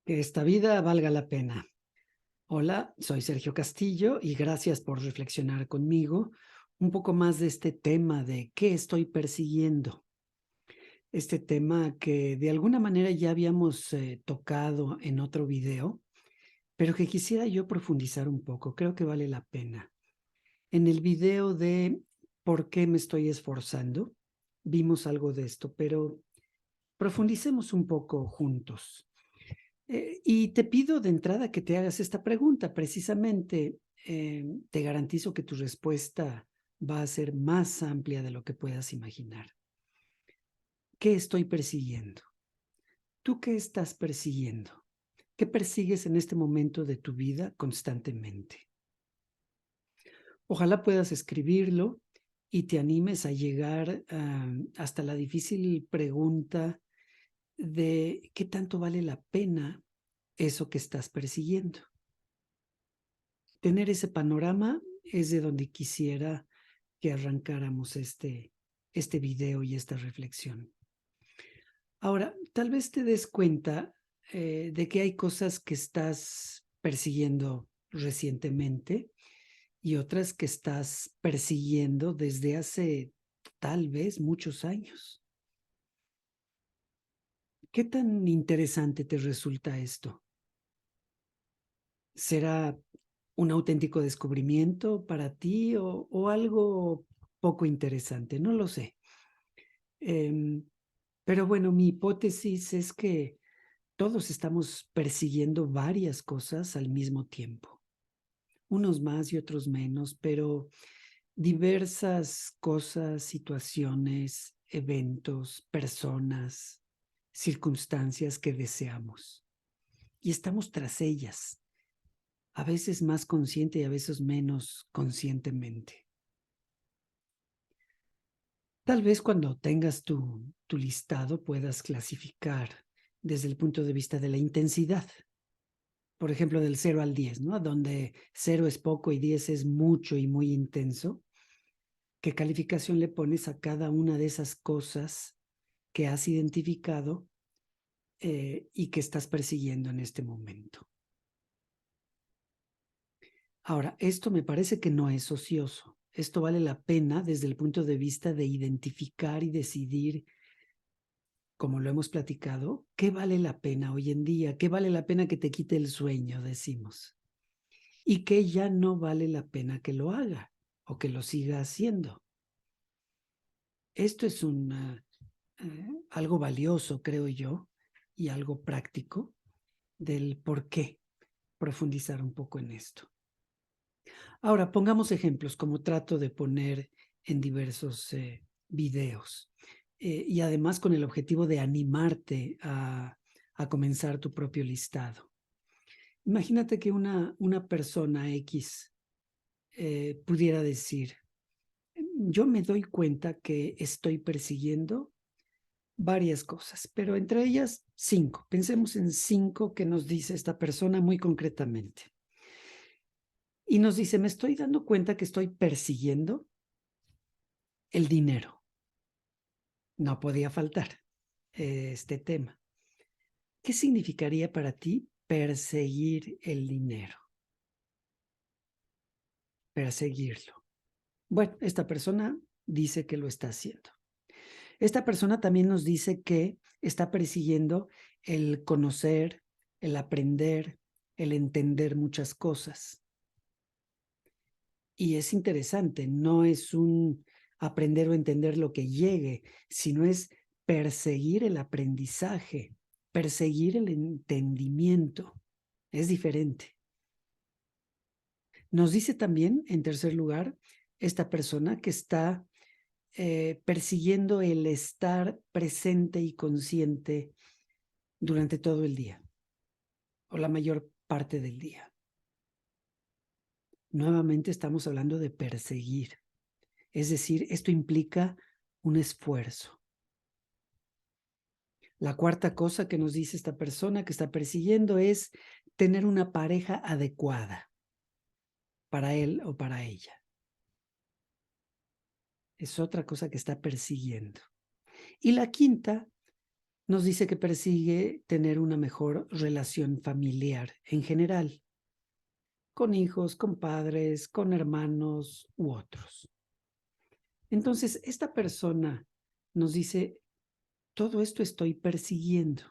Que esta vida valga la pena. Hola, soy Sergio Castillo y gracias por reflexionar conmigo un poco más de este tema de qué estoy persiguiendo. Este tema que de alguna manera ya habíamos tocado en otro video, pero que quisiera yo profundizar un poco. Creo que vale la pena. En el video de ¿por qué me estoy esforzando? Vimos algo de esto, pero profundicemos un poco juntos. Y te pido de entrada que te hagas esta pregunta. Precisamente, te garantizo que tu respuesta va a ser más amplia de lo que puedas imaginar. ¿Qué estoy persiguiendo? ¿Tú qué estás persiguiendo? ¿Qué persigues en este momento de tu vida constantemente? Ojalá puedas escribirlo y te animes a llegar hasta la difícil pregunta de qué tanto vale la pena eso que estás persiguiendo. Tener ese panorama es de donde quisiera que arrancáramos este video y esta reflexión. Ahora, tal vez te des cuenta de que hay cosas que estás persiguiendo recientemente y otras que estás persiguiendo desde hace tal vez muchos años. ¿Qué tan interesante te resulta esto? ¿Será un auténtico descubrimiento para ti o algo poco interesante? No lo sé. Em, pero bueno, mi hipótesis es que todos estamos persiguiendo varias cosas al mismo tiempo, unos más y otros menos, pero diversas cosas, situaciones, eventos, personas, circunstancias que deseamos. Y estamos tras ellas, a veces más consciente y a veces menos conscientemente. Tal vez cuando tengas tu listado puedas clasificar desde el punto de vista de la intensidad. Por ejemplo, del 0 al 10, ¿no? Donde 0 es poco y 10 es mucho y muy intenso. ¿Qué calificación le pones a cada una de esas cosas que has identificado y que estás persiguiendo en este momento? Ahora, esto me parece que no es ocioso. Esto vale la pena desde el punto de vista de identificar y decidir, como lo hemos platicado, qué vale la pena hoy en día, qué vale la pena que te quite el sueño, decimos, y qué ya no vale la pena que lo haga o que lo siga haciendo. Esto es algo valioso, creo yo, y algo práctico del por qué profundizar un poco en esto. Ahora, pongamos ejemplos, como trato de poner en diversos videos, y además con el objetivo de animarte a comenzar tu propio listado. Imagínate que una persona X pudiera decir, yo me doy cuenta que estoy persiguiendo varias cosas, pero entre ellas 5. Pensemos en 5 que nos dice esta persona muy concretamente. Y nos dice, me estoy dando cuenta que estoy persiguiendo el dinero. No podía faltar este tema. ¿Qué significaría para ti perseguir el dinero? Perseguirlo. Bueno, esta persona dice que lo está haciendo. Esta persona también nos dice que está persiguiendo el conocer, el aprender, el entender muchas cosas. Y es interesante, no es un aprender o entender lo que llegue, sino es perseguir el aprendizaje, perseguir el entendimiento. Es diferente. Nos dice también, en tercer lugar, esta persona que está persiguiendo el estar presente y consciente durante todo el día o la mayor parte del día. Nuevamente estamos hablando de perseguir. Es decir, esto implica un esfuerzo. La cuarta cosa que nos dice esta persona que está persiguiendo es tener una pareja adecuada para él o para ella. Es otra cosa que está persiguiendo. Y la quinta nos dice que persigue tener una mejor relación familiar en general, con hijos, con padres, con hermanos u otros. Entonces, esta persona nos dice, todo esto estoy persiguiendo.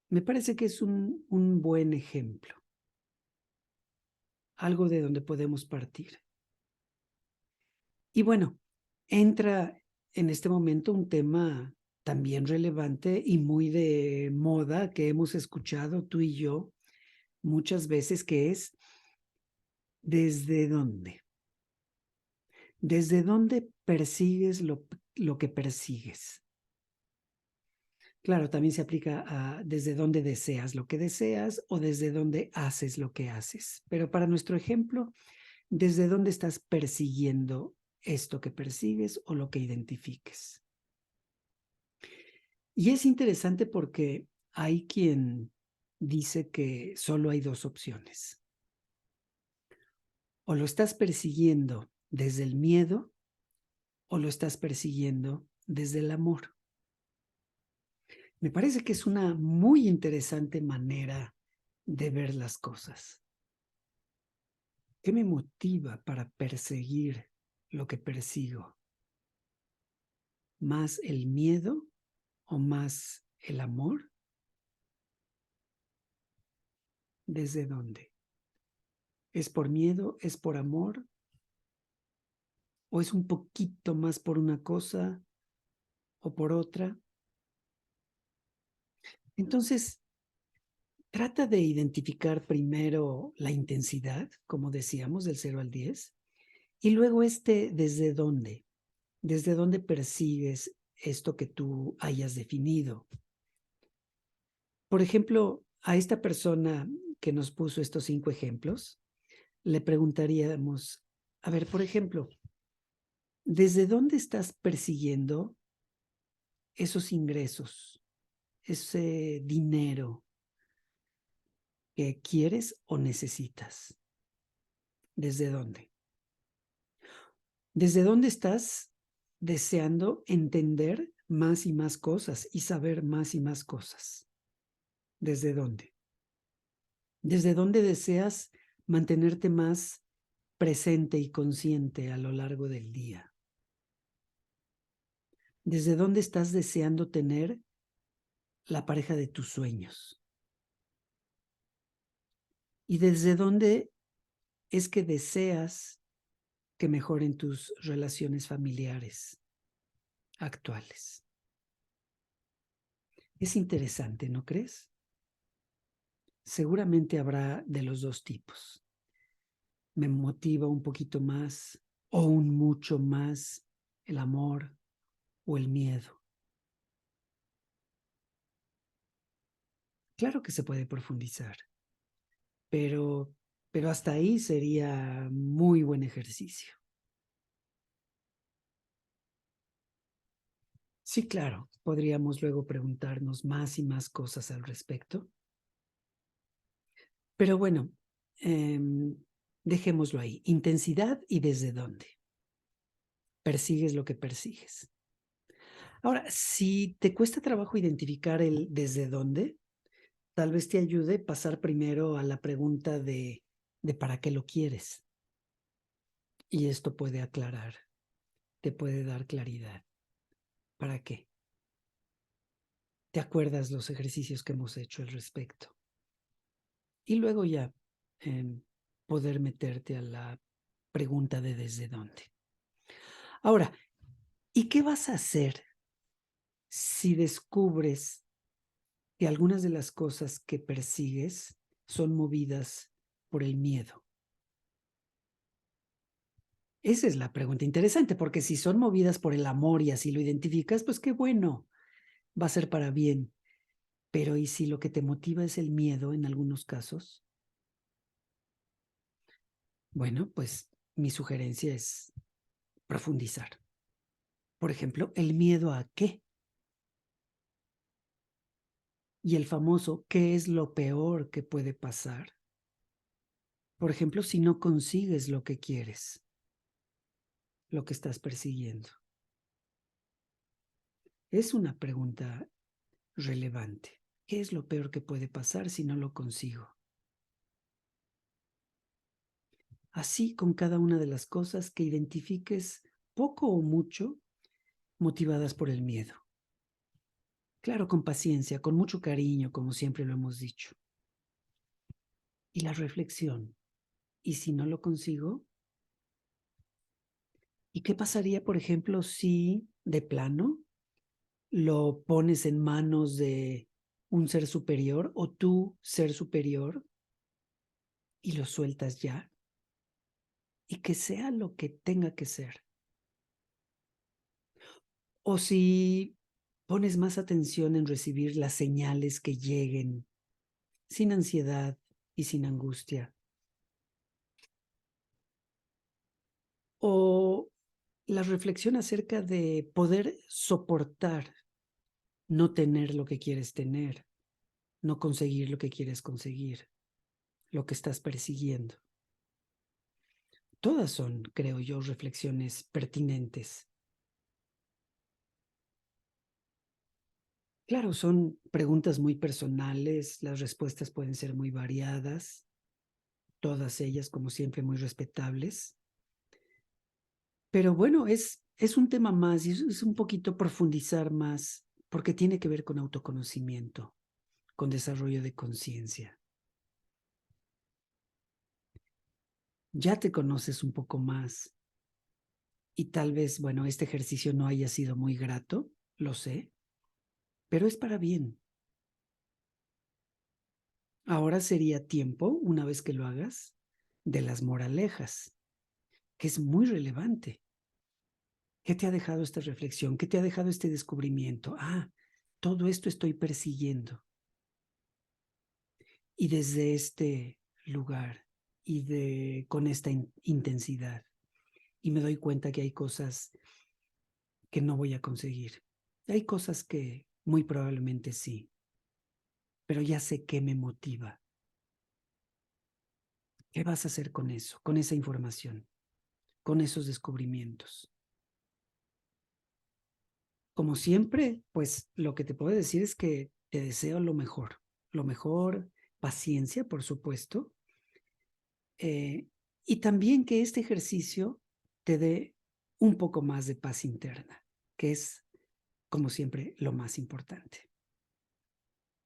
Me parece que es un buen ejemplo, algo de donde podemos partir. Y bueno, entra en este momento un tema también relevante y muy de moda que hemos escuchado tú y yo muchas veces, que es ¿desde dónde? ¿Desde dónde persigues lo que persigues? Claro, también se aplica a desde dónde deseas lo que deseas o desde dónde haces lo que haces. Pero para nuestro ejemplo, ¿desde dónde estás persiguiendo esto que persigues o lo que identifiques? Y es interesante porque hay quien dice que solo hay dos opciones. O lo estás persiguiendo desde el miedo o lo estás persiguiendo desde el amor. Me parece que es una muy interesante manera de ver las cosas. ¿Qué me motiva para perseguir lo que persigo? ¿Más el miedo o más el amor? ¿Desde dónde? ¿Es por miedo? ¿Es por amor? ¿O es un poquito más por una cosa o por otra? Entonces, trata de identificar primero la intensidad, como decíamos, del 0 al 10, y luego desde dónde persigues esto que tú hayas definido. Por ejemplo, a esta persona que nos puso estos 5 ejemplos, le preguntaríamos, a ver, por ejemplo, ¿desde dónde estás persiguiendo esos ingresos, ese dinero que quieres o necesitas? ¿Desde dónde? ¿Desde dónde estás deseando entender más y más cosas y saber más y más cosas? ¿Desde dónde? ¿Desde dónde deseas mantenerte más presente y consciente a lo largo del día? ¿Desde dónde estás deseando tener la pareja de tus sueños? ¿Y desde dónde es que deseas que mejoren tus relaciones familiares actuales? Es interesante, ¿no crees? Seguramente habrá de los dos tipos. Me motiva un poquito más o un mucho más el amor o el miedo. Claro que se puede profundizar, pero, pero hasta ahí sería muy buen ejercicio. Sí, claro, podríamos luego preguntarnos más y más cosas al respecto. Pero bueno, dejémoslo ahí. Intensidad y desde dónde. Persigues lo que persigues. Ahora, si te cuesta trabajo identificar el desde dónde, tal vez te ayude pasar primero a la pregunta de para qué lo quieres. Y esto puede aclarar, te puede dar claridad. ¿Para qué? ¿Te acuerdas los ejercicios que hemos hecho al respecto? Y luego ya poder meterte a la pregunta de desde dónde. Ahora, ¿y qué vas a hacer si descubres que algunas de las cosas que persigues son movidas por el miedo? Esa es la pregunta interesante, porque si son movidas por el amor y así lo identificas, pues qué bueno, va a ser para bien. Pero ¿y si lo que te motiva es el miedo en algunos casos? Bueno, pues mi sugerencia es profundizar. Por ejemplo, ¿el miedo a qué? Y el famoso ¿qué es lo peor que puede pasar? Por ejemplo, si no consigues lo que quieres, lo que estás persiguiendo. Es una pregunta relevante. ¿Qué es lo peor que puede pasar si no lo consigo? Así con cada una de las cosas que identifiques poco o mucho motivadas por el miedo. Claro, con paciencia, con mucho cariño, como siempre lo hemos dicho. Y la reflexión. ¿Y si no lo consigo? ¿Y qué pasaría, por ejemplo, si de plano lo pones en manos de un ser superior o tú, ser superior, y lo sueltas ya? Y que sea lo que tenga que ser. O si pones más atención en recibir las señales que lleguen, sin ansiedad y sin angustia. O la reflexión acerca de poder soportar no tener lo que quieres tener, no conseguir lo que quieres conseguir, lo que estás persiguiendo. Todas son, creo yo, reflexiones pertinentes. Claro, son preguntas muy personales, las respuestas pueden ser muy variadas, todas ellas, como siempre, muy respetables. Pero bueno, es un tema más y es un poquito profundizar más, porque tiene que ver con autoconocimiento, con desarrollo de conciencia. Ya te conoces un poco más y tal vez, bueno, este ejercicio no haya sido muy grato, lo sé, pero es para bien. Ahora sería tiempo, una vez que lo hagas, de las moralejas, que es muy relevante. ¿Qué te ha dejado esta reflexión? ¿Qué te ha dejado este descubrimiento? Ah, todo esto estoy persiguiendo. Y desde este lugar con esta intensidad. Y me doy cuenta que hay cosas que no voy a conseguir. Hay cosas que muy probablemente sí, pero ya sé qué me motiva. ¿Qué vas a hacer con eso, con esa información, con esos descubrimientos? Como siempre, pues lo que te puedo decir es que te deseo lo mejor, paciencia, por supuesto, eh, y también que este ejercicio te dé un poco más de paz interna, que es, como siempre, lo más importante.